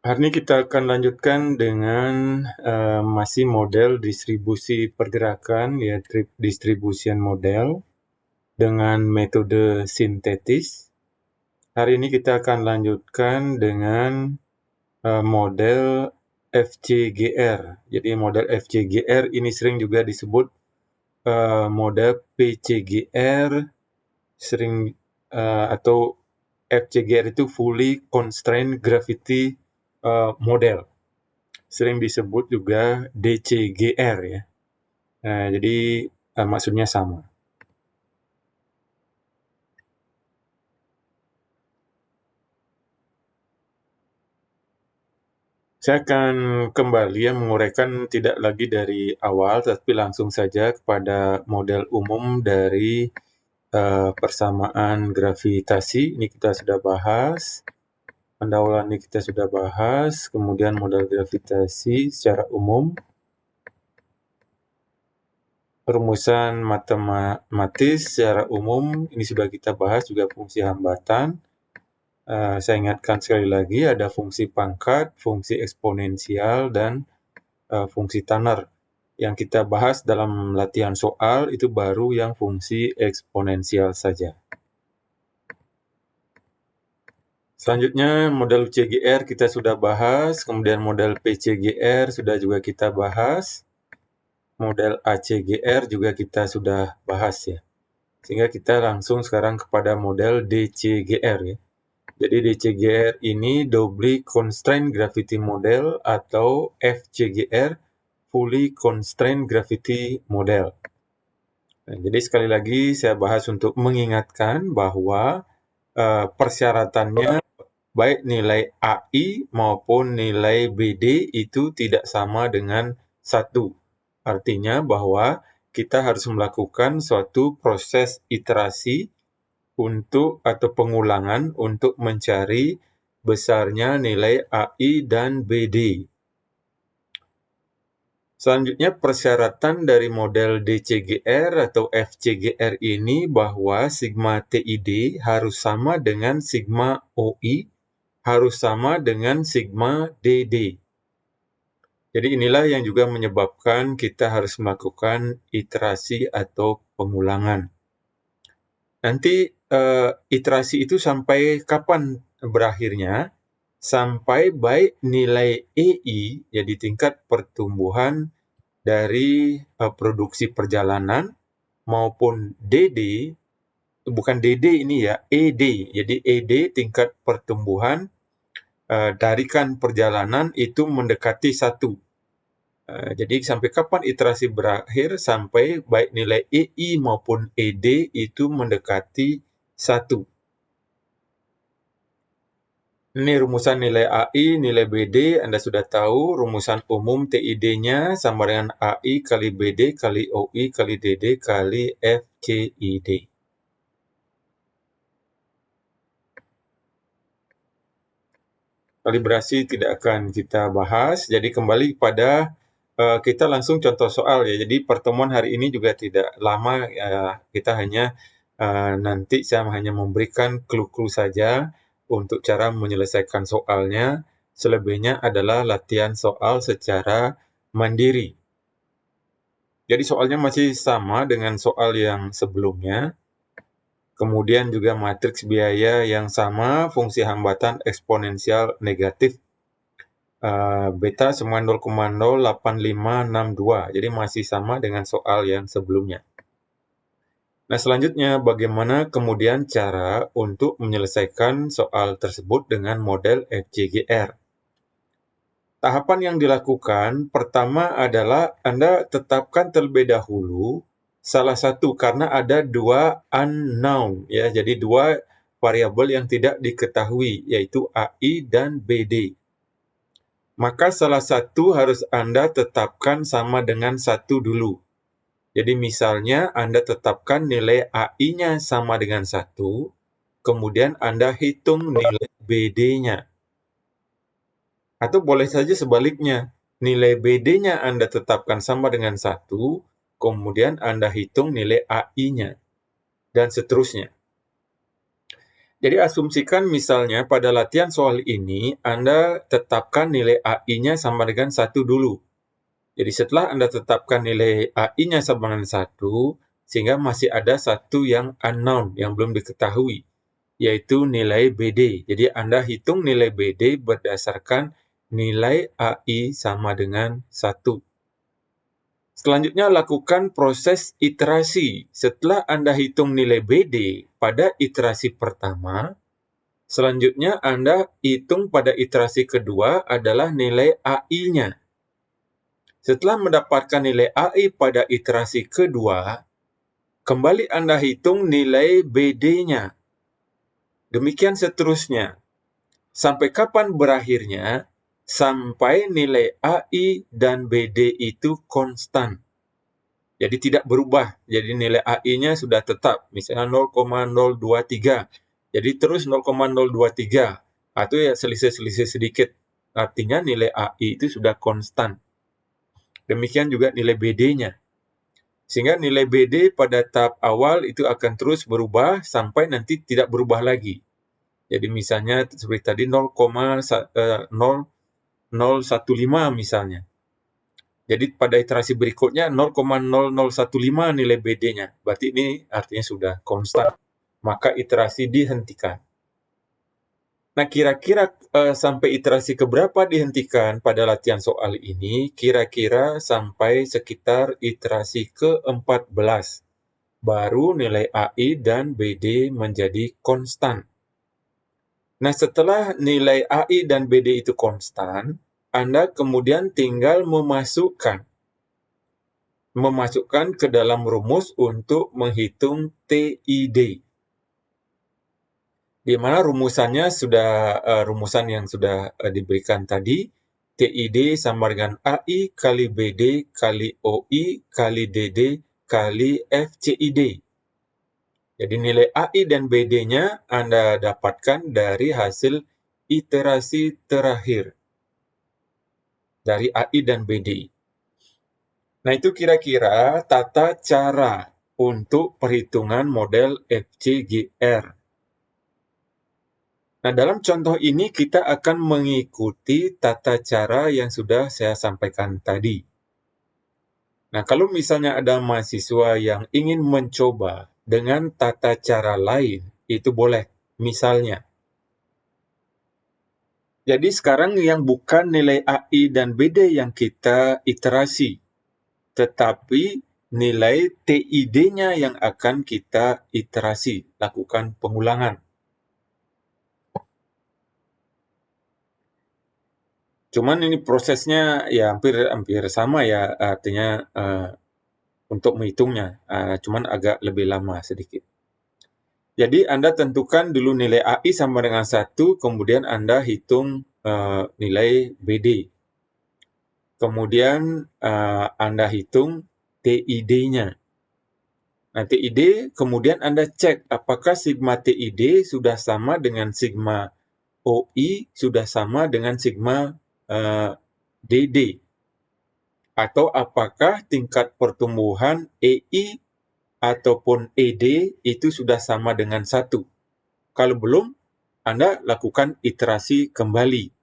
Hari ini kita akan lanjutkan dengan masih model distribusi pergerakan, ya distribution model dengan metode sintetis. Hari ini kita akan lanjutkan dengan model FCGR. Jadi model FCGR ini sering juga disebut model PCGR, sering atau FCGR itu Fully Constrained Gravity Model. Sering disebut juga DCGR ya. Jadi maksudnya sama. Saya akan kembali menguraikan tidak lagi dari awal, tapi langsung saja kepada model umum dari persamaan gravitasi. Ini kita sudah bahas. Pendahuluan ini kita sudah bahas. Kemudian model gravitasi secara umum. Perumusan matematis secara umum, ini sudah kita bahas juga fungsi hambatan. Saya ingatkan sekali lagi, ada fungsi pangkat, fungsi eksponensial, dan fungsi Tanner. Yang kita bahas dalam latihan soal itu baru yang fungsi eksponensial saja. Selanjutnya model CGR kita sudah bahas, kemudian model PCGR sudah juga kita bahas, model ACGR juga kita sudah bahas ya. Sehingga kita langsung sekarang kepada model DCGR ya. Jadi DCGR ini Doubly Constrained Gravity Model atau FCGR Fully Constrained Gravity Model. Nah, jadi sekali lagi saya bahas untuk mengingatkan bahwa persyaratannya baik nilai AI maupun nilai BD itu tidak sama dengan 1. Artinya bahwa kita harus melakukan suatu proses iterasi atau pengulangan untuk mencari besarnya nilai AI dan BD. Selanjutnya persyaratan dari model DCGR atau FCGR ini bahwa sigma TID harus sama dengan sigma OI, harus sama dengan sigma DD. Jadi inilah yang juga menyebabkan kita harus melakukan iterasi atau pengulangan. Nanti iterasi itu sampai kapan berakhirnya? Sampai baik nilai EI, jadi tingkat pertumbuhan dari produksi perjalanan, maupun DD, bukan DD ini ya, ED. Jadi ED tingkat pertumbuhan tarikan perjalanan itu mendekati 1. Jadi sampai kapan iterasi berakhir? Sampai baik nilai EI maupun ED itu mendekati 1. Ini rumusan nilai AI, nilai BD, Anda sudah tahu. Rumusan umum TID-nya sama dengan AI kali BD kali OI kali DD kali FCID. Kalibrasi tidak akan kita bahas, jadi kembali pada kita langsung contoh soal ya. Jadi pertemuan hari ini juga tidak lama, kita hanya nanti saya hanya memberikan clue-clue saja untuk cara menyelesaikan soalnya. Selebihnya adalah latihan soal secara mandiri. Jadi soalnya masih sama dengan soal yang sebelumnya. Kemudian juga matriks biaya yang sama, fungsi hambatan eksponensial negatif. Beta semua 0,08562. Jadi masih sama dengan soal yang sebelumnya. Nah, selanjutnya bagaimana kemudian cara untuk menyelesaikan soal tersebut dengan model FCGR. Tahapan yang dilakukan pertama adalah Anda tetapkan terlebih dahulu salah satu, karena ada 2 unknown ya. Jadi 2 variabel yang tidak diketahui, yaitu AI dan BD. Maka salah satu harus Anda tetapkan sama dengan 1 dulu. Jadi misalnya Anda tetapkan nilai AI-nya sama dengan 1, kemudian Anda hitung nilai BD-nya. Atau boleh saja sebaliknya, nilai BD-nya Anda tetapkan sama dengan 1, kemudian Anda hitung nilai AI-nya, dan seterusnya. Jadi asumsikan misalnya pada latihan soal ini, Anda tetapkan nilai AI-nya sama dengan 1 dulu. Jadi setelah Anda tetapkan nilai AI-nya sama dengan 1, sehingga masih ada satu yang unknown, yang belum diketahui, yaitu nilai BD. Jadi Anda hitung nilai BD berdasarkan nilai AI sama dengan 1. Selanjutnya lakukan proses iterasi. Setelah Anda hitung nilai BD pada iterasi pertama, selanjutnya Anda hitung pada iterasi kedua adalah nilai AI-nya. Setelah mendapatkan nilai AI pada iterasi kedua, kembali Anda hitung nilai BD-nya. Demikian seterusnya. Sampai kapan berakhirnya? Sampai nilai AI dan BD itu konstan. Jadi tidak berubah. Jadi nilai AI-nya sudah tetap, misalnya 0,023. Jadi terus 0,023. Atau ya selisih-selisih sedikit. Artinya nilai AI itu sudah konstan. Demikian juga nilai BD-nya. Sehingga nilai BD pada tahap awal itu akan terus berubah sampai nanti tidak berubah lagi. Jadi misalnya seperti tadi 0,0015 misalnya. Jadi pada iterasi berikutnya 0,0015 nilai BD-nya. Berarti ini artinya sudah konstan. Maka iterasi dihentikan. Nah, kira-kira sampai iterasi keberapa dihentikan pada latihan soal ini? Kira-kira sampai sekitar iterasi ke-14. Baru nilai AI dan BD menjadi konstan. Nah, setelah nilai AI dan BD itu konstan, Anda kemudian tinggal memasukkan ke dalam rumus untuk menghitung TID. Di mana rumusannya sudah rumusan yang sudah diberikan tadi, TID sama dengan AI kali BD kali OI kali DD kali FCID. Jadi nilai AI dan BD-nya Anda dapatkan dari hasil iterasi terakhir dari AI dan BD. Nah, itu kira-kira tata cara untuk perhitungan model FCGR. Nah, dalam contoh ini kita akan mengikuti tata cara yang sudah saya sampaikan tadi. Nah, kalau misalnya ada mahasiswa yang ingin mencoba dengan tata cara lain, itu boleh. Misalnya, jadi sekarang yang bukan nilai AI dan BD yang kita iterasi, tetapi nilai TID-nya yang akan kita iterasi, lakukan pengulangan. Cuman ini prosesnya ya hampir sama ya, artinya untuk menghitungnya, cuman agak lebih lama sedikit. Jadi Anda tentukan dulu nilai AI sama dengan 1, kemudian Anda hitung nilai BD. Kemudian Anda hitung TID-nya. Nah, TID kemudian Anda cek apakah sigma TID sudah sama dengan sigma OI, sudah sama dengan sigma DD. Atau apakah tingkat pertumbuhan EI ataupun ED itu sudah sama dengan 1. Kalau belum, Anda lakukan iterasi kembali.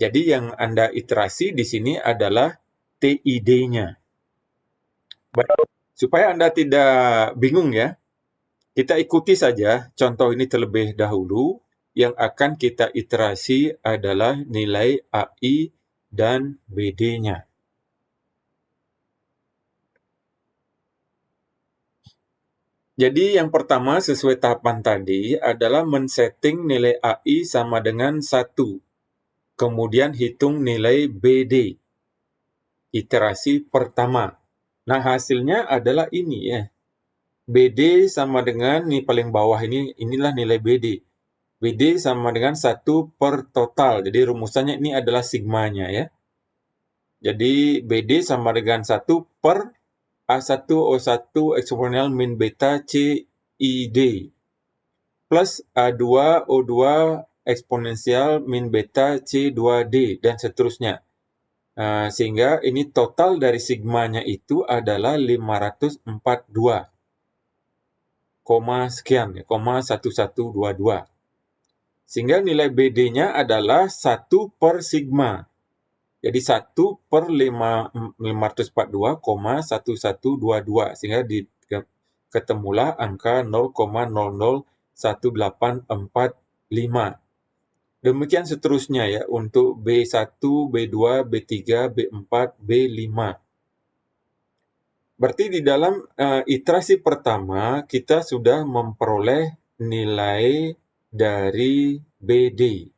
Jadi yang Anda iterasi di sini adalah TID-nya. Supaya Anda tidak bingung ya, kita ikuti saja contoh ini terlebih dahulu. Yang akan kita iterasi adalah nilai AI dan BD-nya. Jadi yang pertama sesuai tahapan tadi adalah men-setting nilai AI sama dengan 1. Kemudian hitung nilai BD. Iterasi pertama. Nah, hasilnya adalah ini ya. BD sama dengan, ini paling bawah inilah nilai BD. BD sama dengan 1 per total. Jadi rumusannya ini adalah sigmanya ya. Jadi BD sama dengan 1 per A1O1 eksponensial min beta CID plus A2O2 eksponensial min beta C2D dan seterusnya. Sehingga ini total dari sigmanya itu adalah 542. koma sekian, koma 1122. Sehingga nilai BD-nya adalah 1 per sigma. Jadi 1 per 542,1122. Sehingga ketemulah angka 0,001845. Demikian seterusnya ya untuk B1, B2, B3, B4, B5. Berarti di dalam iterasi pertama kita sudah memperoleh nilai dari BD.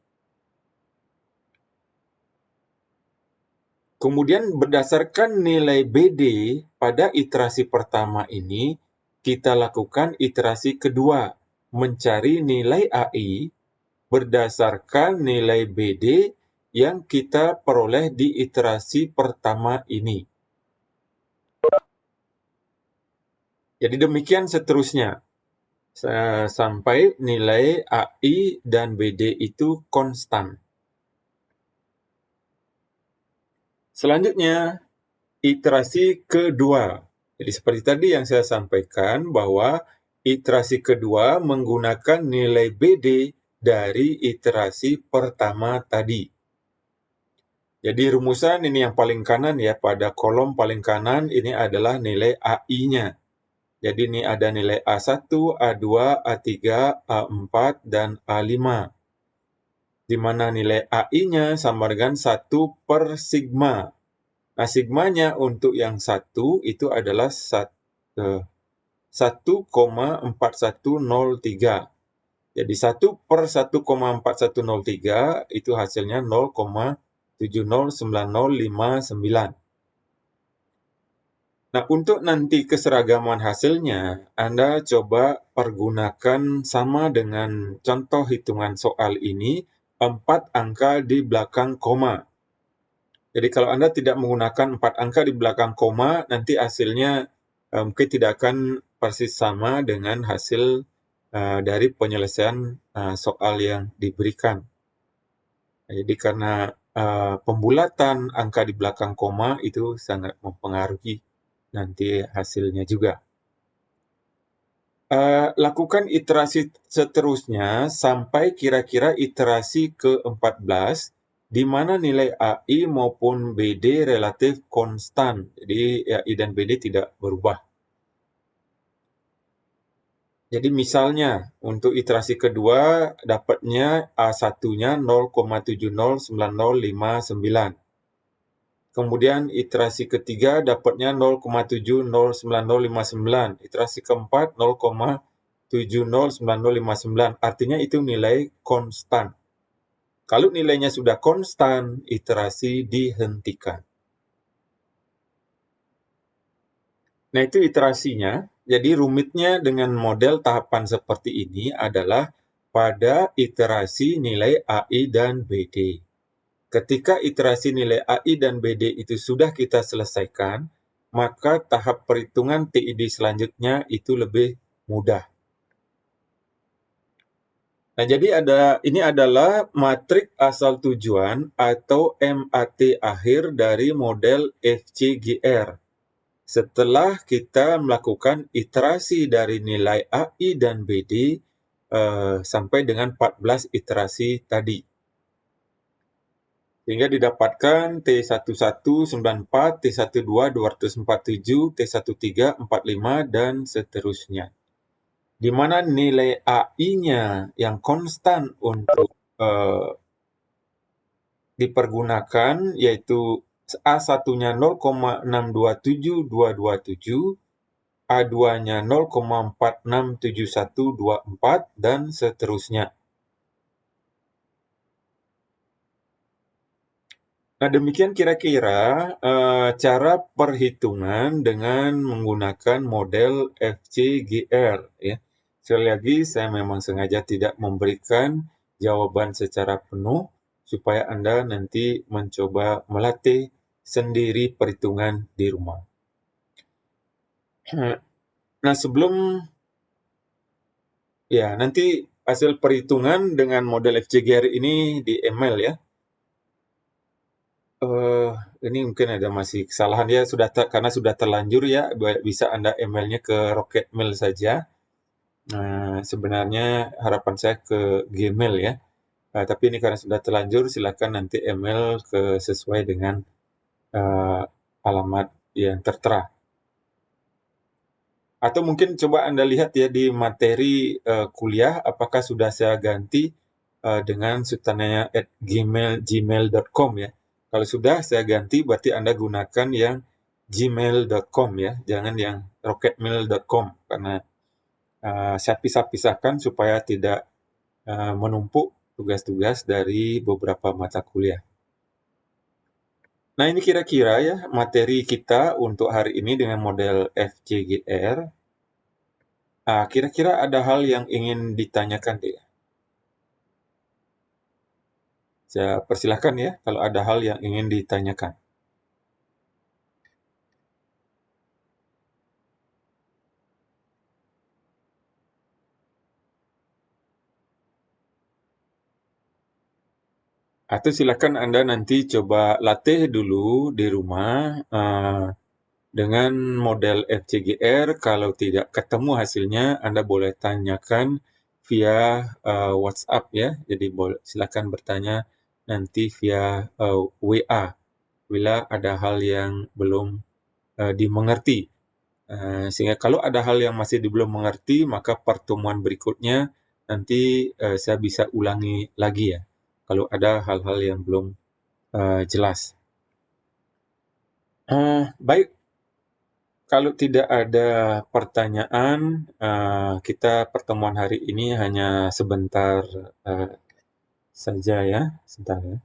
Kemudian berdasarkan nilai BD pada iterasi pertama ini, kita lakukan iterasi kedua, mencari nilai AI berdasarkan nilai BD yang kita peroleh di iterasi pertama ini. Jadi demikian seterusnya, sampai nilai AI dan BD itu konstan. Selanjutnya, iterasi kedua. Jadi seperti tadi yang saya sampaikan bahwa iterasi kedua menggunakan nilai BD dari iterasi pertama tadi. Jadi rumusan ini yang paling kanan ya, pada kolom paling kanan ini adalah nilai AI-nya. Jadi ini ada nilai A1, A2, A3, A4, dan A5. Di mana nilai AI-nya sama dengan 1 per sigma. Nah, sigmanya untuk yang 1 itu adalah 1,4103. Jadi 1 per 1,4103 itu hasilnya 0,709059. Nah, untuk nanti keseragaman hasilnya, Anda coba pergunakan sama dengan contoh hitungan soal ini, 4 angka di belakang koma. Jadi kalau Anda tidak menggunakan 4 angka di belakang koma, nanti hasilnya mungkin tidak akan persis sama dengan hasil dari penyelesaian soal yang diberikan. Jadi karena pembulatan angka di belakang koma itu sangat mempengaruhi nanti hasilnya juga. Lakukan iterasi seterusnya sampai kira-kira iterasi ke-14, di mana nilai AI maupun BD relatif konstan. Jadi AI dan BD tidak berubah. Jadi misalnya untuk iterasi kedua dapatnya A1-nya 0,709059. Kemudian iterasi ketiga dapatnya 0,709059. Iterasi keempat 0,709059. Artinya itu nilai konstan. Kalau nilainya sudah konstan, iterasi dihentikan. Nah, itu iterasinya. Jadi rumitnya dengan model tahapan seperti ini adalah pada iterasi nilai AI dan BD. Ketika iterasi nilai AI dan BD itu sudah kita selesaikan, maka tahap perhitungan TID selanjutnya itu lebih mudah. Nah, jadi ini adalah matrik asal tujuan atau MAT akhir dari model FCGR. Setelah kita melakukan iterasi dari nilai AI dan BD sampai dengan 14 iterasi tadi. Sehingga didapatkan T1194, T12 247, T13 45, dan seterusnya. Di mana nilai AI-nya yang konstan untuk dipergunakan yaitu A1-nya 0,627227, A2-nya 0,467124, dan seterusnya. Nah, demikian kira-kira cara perhitungan dengan menggunakan model FCGR. Ya. Sekali lagi, saya memang sengaja tidak memberikan jawaban secara penuh, supaya Anda nanti mencoba melatih sendiri perhitungan di rumah. Nah, nanti hasil perhitungan dengan model FCGR ini di email ya. Ini mungkin ada masih kesalahan ya, karena sudah terlanjur ya, bisa Anda emailnya ke Rocket Mail saja. Sebenarnya harapan saya ke Gmail ya, tapi ini karena sudah terlanjur silakan nanti email sesuai dengan alamat yang tertera. Atau mungkin coba Anda lihat ya di materi kuliah, apakah sudah saya ganti dengan sultananya@gmail.com ya. Kalau sudah saya ganti, berarti Anda gunakan yang gmail.com ya, jangan yang rocketmail.com, karena saya pisah-pisahkan supaya tidak menumpuk tugas-tugas dari beberapa mata kuliah. Nah, ini kira-kira ya materi kita untuk hari ini dengan model FJGR. Kira-kira ada hal yang ingin ditanyakan deh. Saya persilahkan ya kalau ada hal yang ingin ditanyakan. Atau silakan Anda nanti coba latih dulu di rumah dengan model FJGR. Kalau tidak ketemu hasilnya, Anda boleh tanyakan via WhatsApp ya. Jadi silakan bertanya nanti via WA bila ada hal yang belum dimengerti. Sehingga kalau ada hal yang masih belum mengerti, maka pertemuan berikutnya nanti saya bisa ulangi lagi ya, kalau ada hal-hal yang belum jelas. Baik, kalau tidak ada pertanyaan, kita pertemuan hari ini hanya sebentar saja ya, sebentar ya.